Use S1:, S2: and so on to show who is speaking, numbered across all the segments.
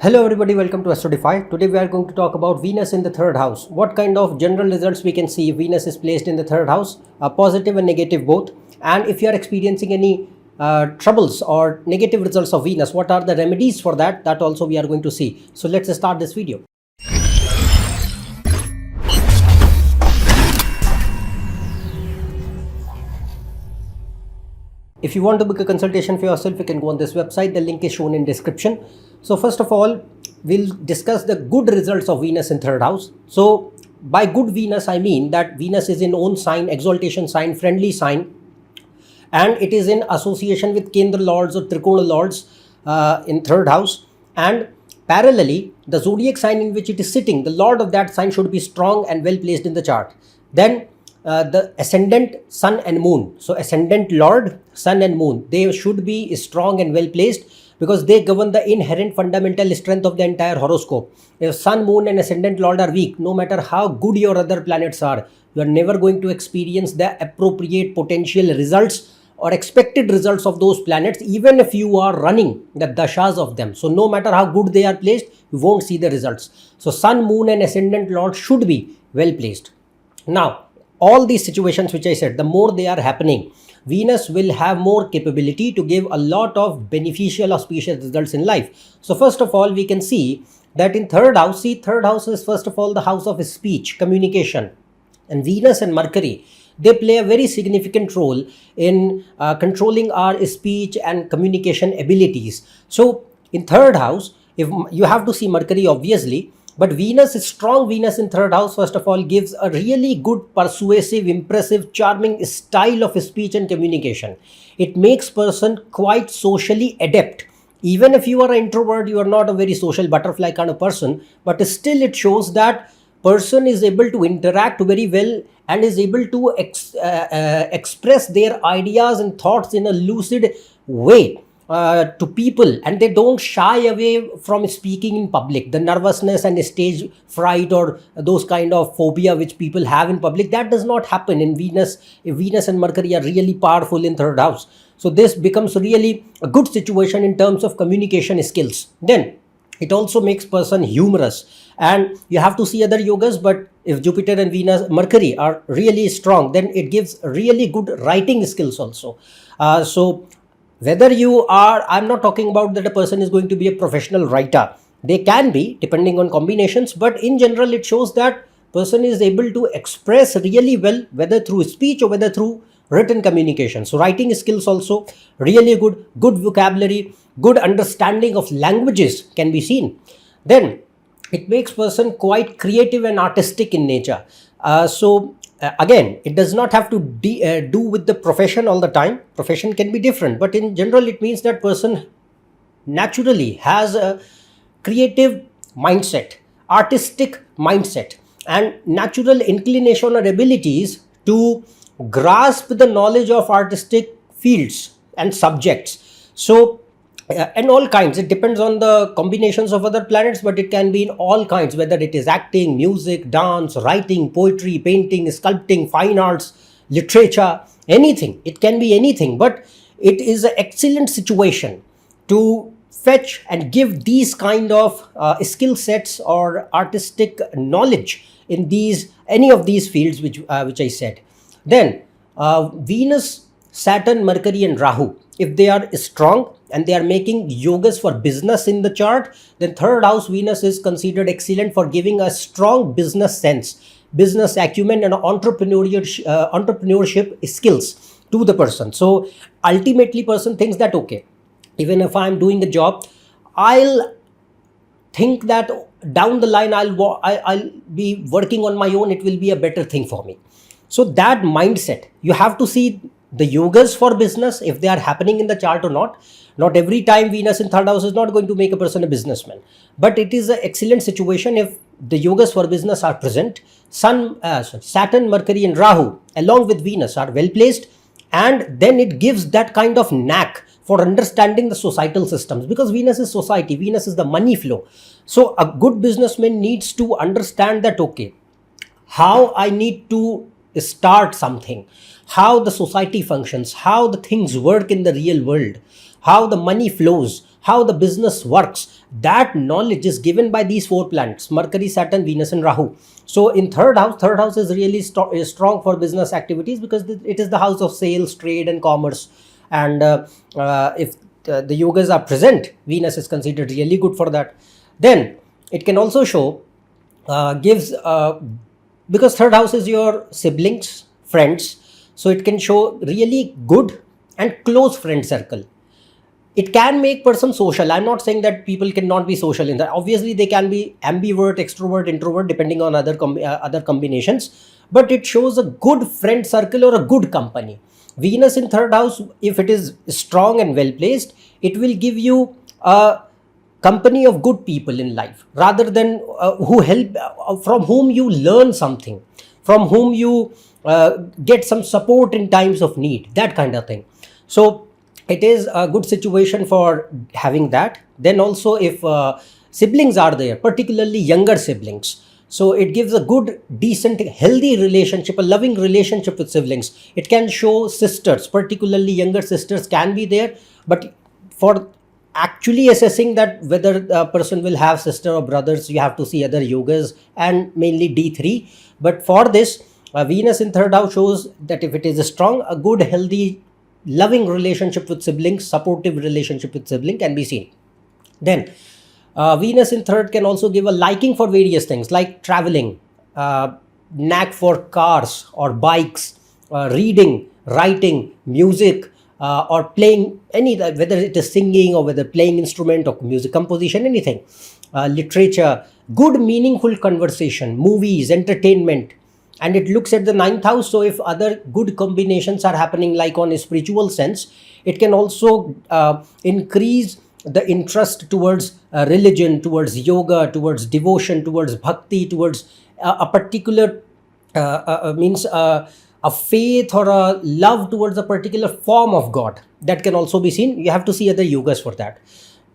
S1: Hello everybody, welcome to AstroEdify. Today we are going to talk about Venus in the third house. What kind of general results we can see if Venus is placed in the third house, positive and negative both. And if you are experiencing any troubles or negative results of Venus, what are the remedies for that? That also we are going to see. So let's start this video. If you want to book a consultation for yourself, you can go on this website. The link is shown in description. So first of all, we'll discuss the good results of Venus in third house. So by good Venus, I mean that Venus is in own sign, exaltation sign, friendly sign, and it is in association with Kendra lords or Trikona lords in third house. And parallelly, the zodiac sign in which it is sitting, the lord of that sign should be strong and well placed in the chart. Then the ascendant sun and moon. So ascendant lord, sun and moon, they should be strong and well placed because they govern the inherent fundamental strength of the entire horoscope. If sun, moon and ascendant lord are weak, no matter how good your other planets are, you are never going to experience the appropriate potential results or expected results of those planets, even if you are running the dashas of them. So no matter how good they are placed, you won't see the results. So sun, moon and ascendant lord should be well placed. Now, all these situations which I said, the more they are happening, Venus will have more capability to give a lot of beneficial auspicious results in life. So first of all, we can see that in third house, third house is first of all the house of speech, communication. And Venus and Mercury, they play a very significant role in controlling our speech and communication abilities. So in third house, if you have to see Mercury obviously, but Venus, strong Venus in third house, first of all, gives a really good, persuasive, impressive, charming style of speech and communication. It makes person quite socially adept. Even if you are an introvert, you are not a very social butterfly kind of person, but still it shows that person is able to interact very well and is able to express their ideas and thoughts in a lucid way. To people, and they don't shy away from speaking in public. The nervousness and stage fright or those kind of phobia which people have in public, that does not happen in Venus. If Venus and Mercury are really powerful in third house, so this becomes really a good situation in terms of communication skills. Then it also makes person humorous, and you have to see other yogas, but if Jupiter and Venus, Mercury are really strong, then it gives really good writing skills also. So whether you are, I'm not talking about that a person is going to be a professional writer. They can be, depending on combinations, but in general, it shows that person is able to express really well, whether through speech or whether through written communication. So writing skills also really good vocabulary, good understanding of languages can be seen. Then it makes person quite creative and artistic in nature. Again, it does not have to do with the profession all the time. Profession can be different, but in general, it means that person naturally has a creative mindset, artistic mindset, and natural inclination or abilities to grasp the knowledge of artistic fields and subjects. So and all kinds, it depends on the combinations of other planets, but it can be in all kinds, whether it is acting, music, dance, writing, poetry, painting, sculpting, fine arts, literature, anything. It can be anything, but it is an excellent situation to fetch and give these kind of skill sets or artistic knowledge in any of these fields which I said. Then Venus, Saturn, Mercury and Rahu, if they are strong and they are making yogas for business in the chart, then third house Venus is considered excellent for giving a strong business sense, business acumen and entrepreneurship skills to the person. So ultimately person thinks that, okay, even if I'm doing a job, I'll think that down the line I'll be working on my own, it will be a better thing for me. So that mindset, you have to see the yogas for business, if they are happening in the chart or not. Not every time Venus in third house is not going to make a person a businessman, but it is an excellent situation if the yogas for business are present. Saturn, Mercury and Rahu along with Venus are well placed, and then it gives that kind of knack for understanding the societal systems, because Venus is society, Venus is the money flow. So a good businessman needs to understand that, okay, how I need to start something, how the society functions, how the things work in the real world, how the money flows, how the business works. That knowledge is given by these 4 planets: Mercury, Saturn, Venus and Rahu. So in third house is really is strong for business activities, because it is the house of sales, trade and commerce. And if the yogas are present, Venus is considered really good for that. Then it can also show gives because third house is your siblings, friends, so it can show really good and close friend circle. It can make person social. I'm not saying that people cannot be social in that. Obviously they can be ambivert, extrovert, introvert, depending on other combinations, but it shows a good friend circle or a good company. Venus in third house, if it is strong and well placed, it will give you a company of good people in life, rather than who help, from whom you learn something, from whom you get some support in times of need, that kind of thing. So it is a good situation for having that. Then also if siblings are there, particularly younger siblings, so it gives a good, decent, healthy relationship, a loving relationship with siblings. It can show sisters, particularly younger sisters can be there, but for actually assessing that whether a person will have sister or brothers, you have to see other yogas and mainly D3. But for this, Venus in third house shows that if it is strong, a good, healthy, loving relationship with siblings, supportive relationship with sibling can be seen. Then Venus in third can also give a liking for various things like traveling, knack for cars or bikes, reading, writing, music, or playing any, whether it is singing or whether playing instrument or music composition, anything, literature, good meaningful conversation, movies, entertainment. And it looks at the ninth house. So if other good combinations are happening, like on a spiritual sense, it can also increase the interest towards religion, towards yoga, towards devotion, towards bhakti, towards a particular means a faith or a love towards a particular form of God. That can also be seen. You have to see other yogas for that.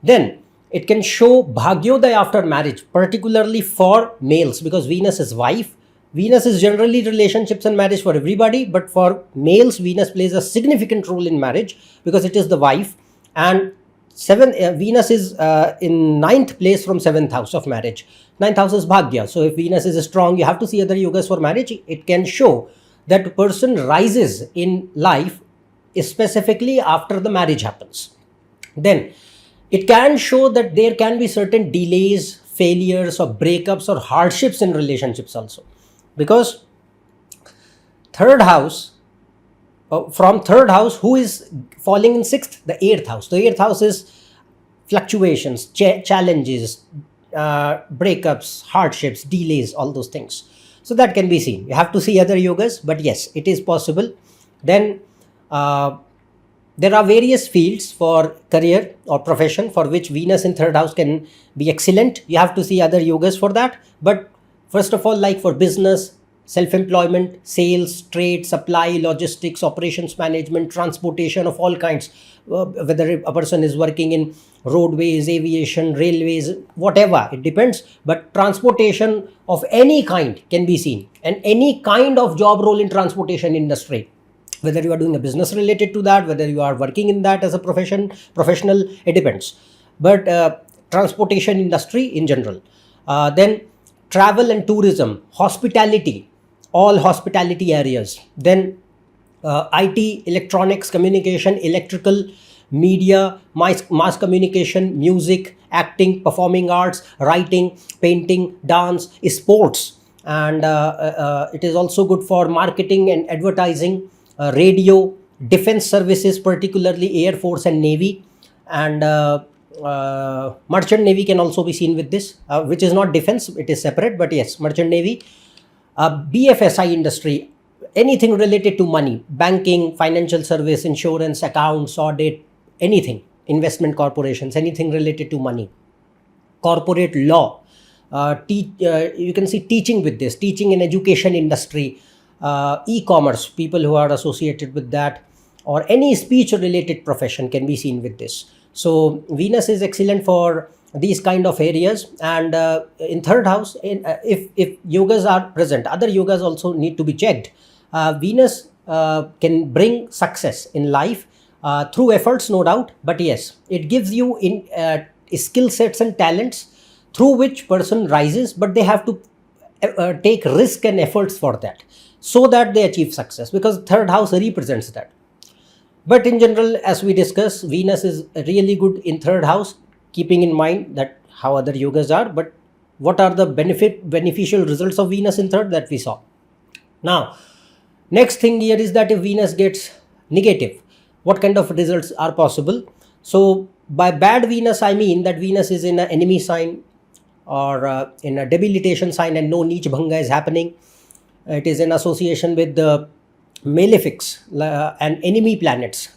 S1: Then it can show bhagyodaya after marriage, particularly for males, because Venus is wife. Venus is generally relationships and marriage for everybody, but for males, Venus plays a significant role in marriage because it is the wife. And Venus is in ninth place from seventh house of marriage. Ninth house is bhagya. So if Venus is strong, you have to see other yogas for marriage. It can show that a person rises in life, specifically after the marriage happens. Then it can show that there can be certain delays, failures or breakups or hardships in relationships also, because third house, from third house, who is falling in sixth? The eighth house. The eighth house is fluctuations, challenges, breakups, hardships, delays, all those things. So that can be seen. You have to see other yogas, but yes, it is possible. Then there are various fields for career or profession for which Venus in third house can be excellent. You have to see other yogas for that. But first of all, like for business, self-employment, sales, trade, supply, logistics, operations management, transportation of all kinds, whether a person is working in roadways, aviation, railways, whatever, it depends. But transportation of any kind can be seen, and any kind of job role in transportation industry, whether you are doing a business related to that, whether you are working in that as a professional, it depends. But transportation industry in general. Then travel and tourism, hospitality, all hospitality areas. Then IT, electronics, communication, electrical, media, mass communication, music, acting, performing arts, writing, painting, dance, sports. And it is also good for marketing and advertising, radio, defense services, particularly Air Force and Navy. And merchant navy can also be seen with this, which is not defense, it is separate, but yes, merchant navy. BFSI industry, anything related to money, banking, financial service, insurance, accounts, audit, anything, investment corporations, anything related to money. Corporate law, you can see teaching with this, teaching and education industry, e-commerce, people who are associated with that, or any speech related profession can be seen with this. So Venus is excellent for these kind of areas. And in third house, if yogas are present, other yogas also need to be checked. Venus can bring success in life, through efforts, no doubt, but yes, it gives you in skill sets and talents through which person rises, but they have to take risk and efforts for that, so that they achieve success, because third house represents that. But in general, as we discuss, Venus is really good in third house, keeping in mind that how other yogas are. But what are the beneficial results of Venus in third that we saw? Now, next thing here is that if Venus gets negative, what kind of results are possible? So by bad Venus, I mean that Venus is in an enemy sign, or in a debilitation sign, and no Neech Bhanga is happening. It is in association with the malefics and enemy planets.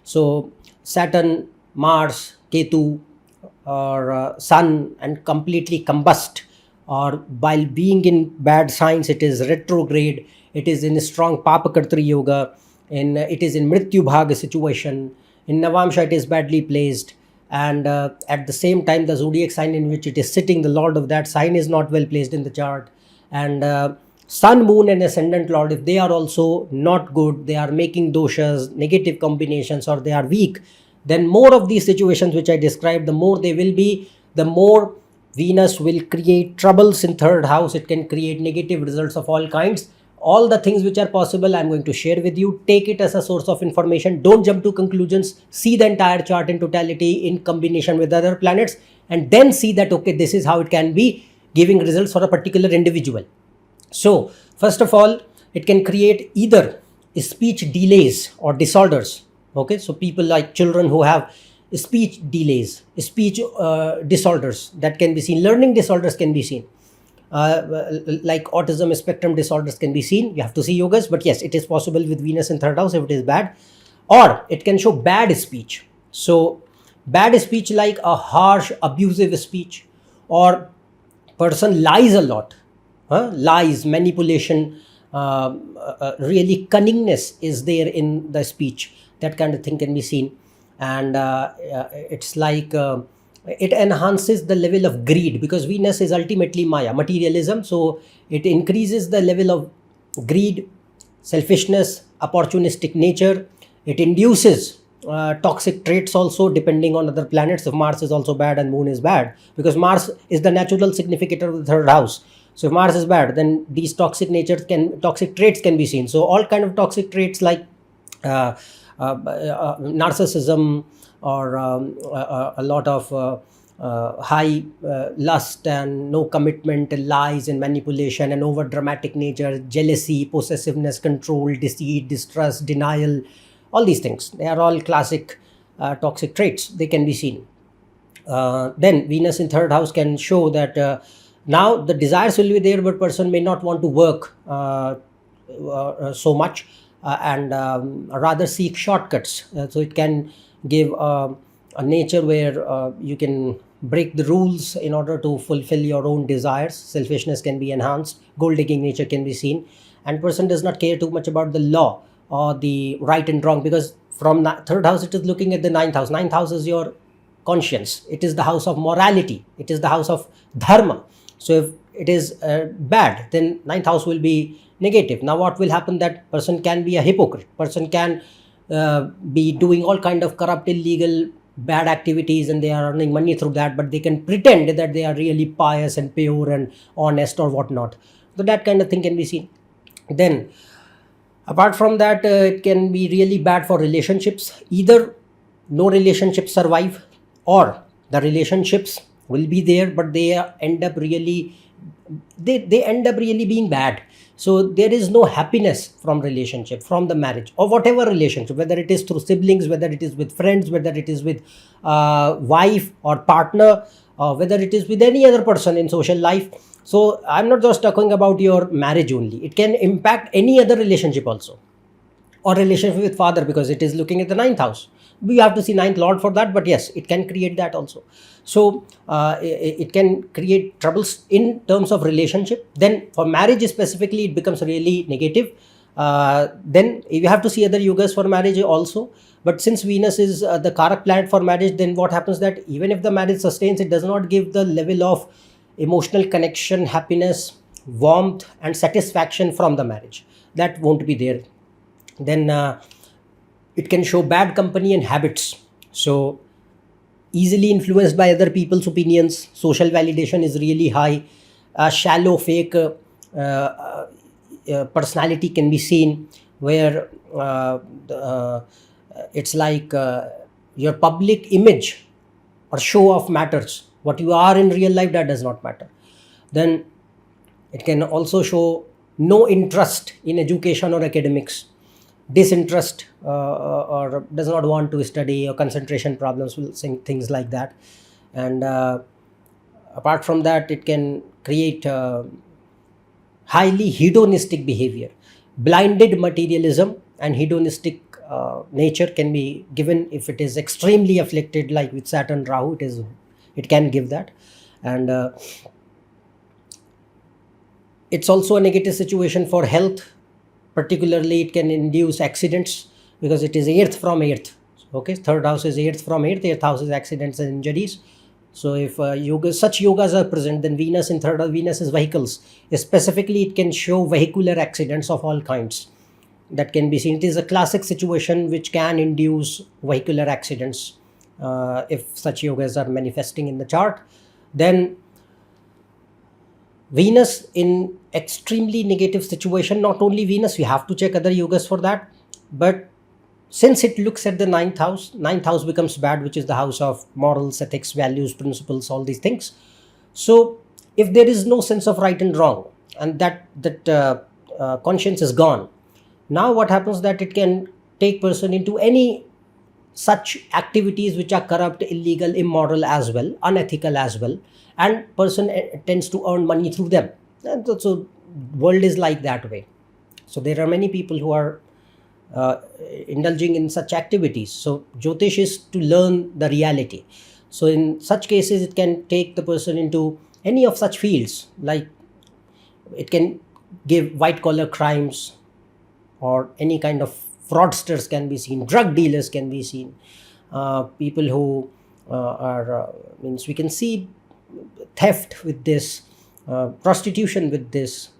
S1: So Saturn, Mars, Ketu, or Sun, and completely combust, or while being in bad signs, it is retrograde, it is in strong Papakartri yoga, it is in Mrityu Bhaga situation, in Navamsha it is badly placed, and at the same time the zodiac sign in which it is sitting, the lord of that sign is not well placed in the chart, and sun, moon and ascendant lord, if they are also not good, they are making doshas, negative combinations, or they are weak, then more of these situations which I described, the more they will be, the more Venus will create troubles in third house. It can create negative results of all kinds. All the things which are possible, I'm going to share with you. Take it as a source of information. Don't jump to conclusions. See the entire chart in totality in combination with other planets, and then see that, okay, this is how it can be giving results for a particular individual. So, first of all, it can create either speech delays or disorders. Okay, so people like children who have speech delays, speech disorders, that can be seen. Learning disorders can be seen. Like autism spectrum disorders can be seen. You have to see yogas, but yes, it is possible with Venus in third house if it is bad. Or it can show bad speech. So bad speech like a harsh, abusive speech, or person lies a lot. Lies, manipulation, really cunningness is there in the speech. That kind of thing can be seen. And it's like it enhances the level of greed, because Venus is ultimately Maya, materialism. So it increases the level of greed, selfishness, opportunistic nature. It induces toxic traits also, depending on other planets. If Mars is also bad and Moon is bad, because Mars is the natural significator of the third house. So if Mars is bad, then these toxic traits can be seen. So all kind of toxic traits like narcissism, or a lot of high lust and no commitment, lies and manipulation, and over dramatic nature, jealousy, possessiveness, control, deceit, distrust, denial, all these things, they are all classic toxic traits. They can be seen. Then Venus in third house can show that now the desires will be there, but person may not want to work so much, and rather seek shortcuts. So it can give a nature where you can break the rules in order to fulfill your own desires. Selfishness can be enhanced. Gold digging nature can be seen, and person does not care too much about the law or the right and wrong, because from third house it is looking at the ninth house. Ninth house is your conscience. It is the house of morality. It is the house of dharma. So if it is bad, then ninth house will be negative. Now what will happen? That person can be a hypocrite. Person can be doing all kind of corrupt, illegal, bad activities, and they are earning money through that, but they can pretend that they are really pious and pure and honest or whatnot. So that kind of thing can be seen. Then apart from that, it can be really bad for relationships. Either no relationships survive, or the relationships will be there, but they end up really being bad. So there is no happiness from relationship, from the marriage, or whatever relationship, whether it is through siblings, whether it is with friends, whether it is with wife or partner, or whether it is with any other person in social life. So I'm not just talking about your marriage only. It can impact any other relationship also, or relationship with father, because it is looking at the ninth house. We have to see ninth lord for that, but yes, it can create that also. So it can create troubles in terms of relationship. Then for marriage specifically, it becomes really negative. Then you have to see other yugas for marriage also. But since Venus is the Karak planet for marriage, then what happens that even if the marriage sustains, it does not give the level of emotional connection, happiness, warmth and satisfaction from the marriage. That won't be there. Then It can show bad company and habits. So easily influenced by other people's opinions. Social validation is really high. Shallow, fake personality can be seen, where it's like your public image or show off matters. What you are in real life, that does not matter. Then it can also show no interest in education or academics, disinterest, or does not want to study, or concentration problems, things like that. And apart from that, it can create highly hedonistic behavior. Blinded materialism and hedonistic nature can be given if it is extremely afflicted, like with Saturn Rahu. It can give that. And it's also a negative situation for health. Particularly, it can induce accidents because it is 8th from 8th. Okay, 3rd house is 8th from 8th. 8th house is accidents and injuries. So if such yogas are present, then Venus in 3rd house, Venus is vehicles. Specifically, it can show vehicular accidents of all kinds. That can be seen. It is a classic situation which can induce vehicular accidents if such yogas are manifesting in the chart. Then Venus in extremely negative situation. Not only Venus, we have to check other yogas for that. But since it looks at the 9th house becomes bad, which is the house of morals, ethics, values, principles, all these things. So if there is no sense of right and wrong, and that conscience is gone, now what happens that it can take person into any such activities which are corrupt, illegal, immoral as well, unethical as well, and person tends to earn money through them. And so world is like that way. So there are many people who are indulging in such activities. So Jyotish is to learn the reality. So in such cases, it can take the person into any of such fields, like it can give white collar crimes, or any kind of fraudsters can be seen, drug dealers can be seen, people who means we can see theft with this, prostitution with this,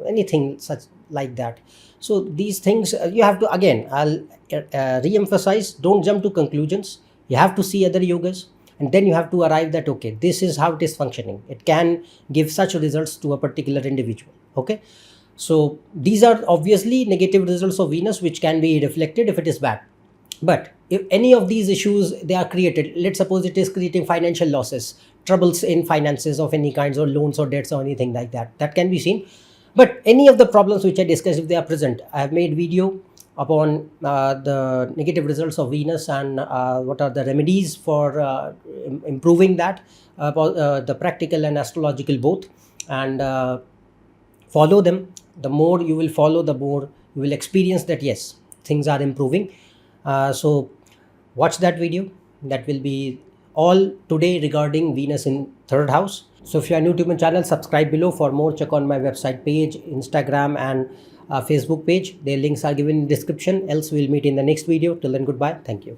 S1: anything such like that. So these things you have to, again, I'll re-emphasize, don't jump to conclusions. You have to see other yogas, and then you have to arrive that, okay, this is how it is functioning. It can give such results to a particular individual. Okay. So these are obviously negative results of Venus, which can be reflected if it is bad. But if any of these issues they are created, let's suppose it is creating financial losses, troubles in finances of any kinds, or loans or debts or anything like that, that can be seen. But any of the problems which I discussed, if they are present, I have made video upon the negative results of Venus, and what are the remedies for improving that, the practical and astrological both, and follow them. The more you will follow, the more you will experience that yes, things are improving. So watch that video. That will be all today regarding Venus in 3rd house. So if you are new to my channel, subscribe below. For more, check on my website page, Instagram and Facebook page. Their links are given in description. Else we'll meet in the next video. Till then, goodbye. Thank you.